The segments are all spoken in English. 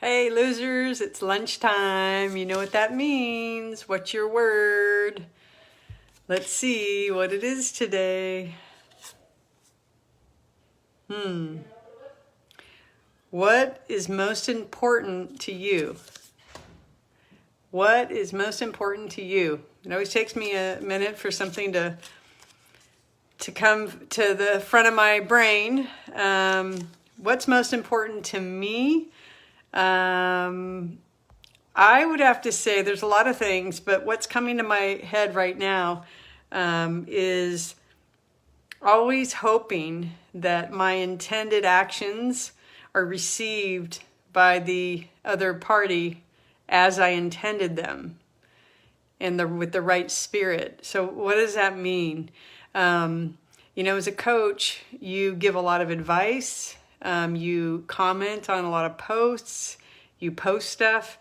Hey losers, it's lunchtime. You know what that means. What's your word? Let's see what it is today. What is most important to you? What is most important to you? It always takes me a minute for something to come to the front of my brain. What's most important to me? I would have to say there's a lot of things, but what's coming to my head right now is always hoping that my intended actions are received by the other party as I intended them and with the right spirit. So what does that mean? As a coach, you give a lot of advice. You comment on a lot of posts, you post stuff.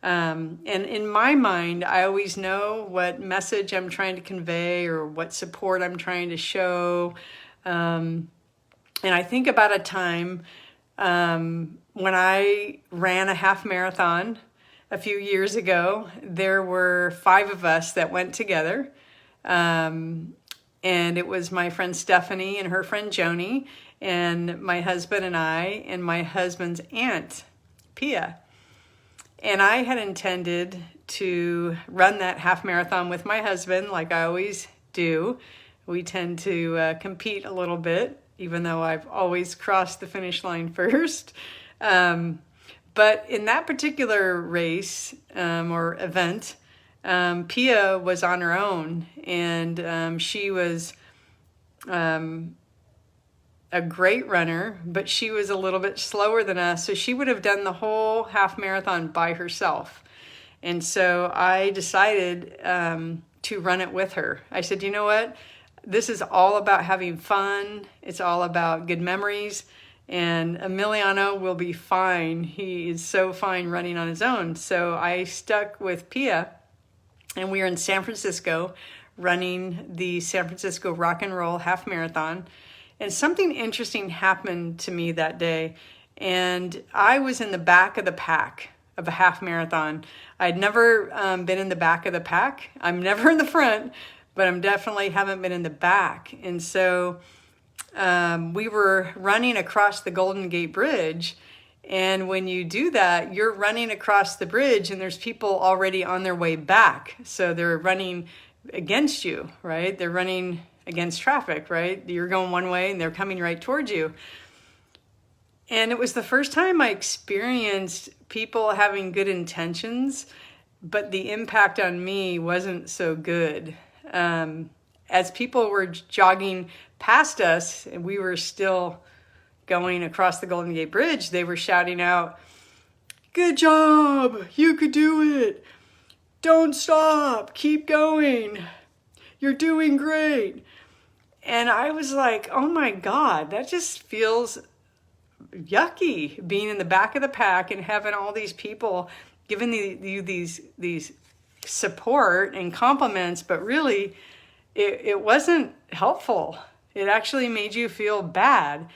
And in my mind, I always know what message I'm trying to convey or what support I'm trying to show. And I think about a time when I ran a half marathon a few years ago. There were 5 of us that went together. And it was my friend Stephanie and her friend Joni, and my husband and I, and my husband's aunt, Pia. And I had intended to run that half marathon with my husband, like I always do. We tend to compete a little bit, even though I've always crossed the finish line first. But in that particular race or event, Pia was on her own, and she was a great runner, but she was a little bit slower than us, so she would have done the whole half marathon by herself. And so I decided to run it with her. I said, you know what? This is all about having fun. It's all about good memories. And Emiliano will be fine. He is so fine running on his own. So I stuck with Pia, and we were in San Francisco running the San Francisco Rock and Roll Half Marathon. And something interesting happened to me that day. And I was in the back of the pack of a half marathon. I'd never been in the back of the pack. I'm never in the front, but I'm definitely haven't been in the back. And so we were running across the Golden Gate Bridge. And when you do that, you're running across the bridge and there's people already on their way back. So they're running against you, right? They're running against traffic, right? You're going one way and they're coming right towards you. And it was the first time I experienced people having good intentions, but the impact on me wasn't so good. As people were jogging past us and we were still going across the Golden Gate Bridge, they were shouting out, "Good job, you could do it. Don't stop, keep going. You're doing great." And I was like, oh my God, that just feels yucky, being in the back of the pack and having all these people giving you these support and compliments, but really it wasn't helpful. It actually made you feel bad.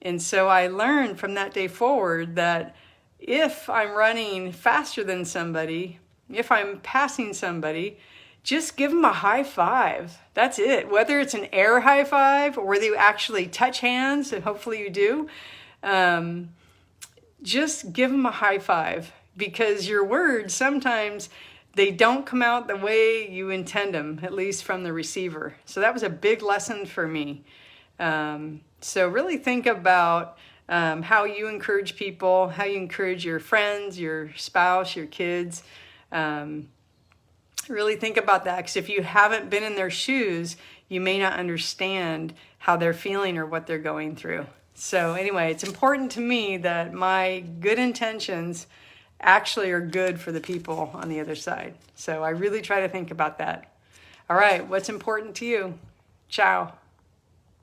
And so I learned from that day forward that if I'm running faster than somebody, if I'm passing somebody, just give them a high five. That's it. Whether it's an air high five or whether you actually touch hands, and hopefully you do, just give them a high five, because your words, sometimes they don't come out the way you intend them, at least from the receiver. So that was a big lesson for me. So really think about how you encourage people, how you encourage your friends, your spouse, your kids. Really think about that, because if you haven't been in their shoes, you may not understand how they're feeling or what they're going through. So anyway, it's important to me that my good intentions actually are good for the people on the other side. So I really try to think about that. All right, what's important to you? Ciao.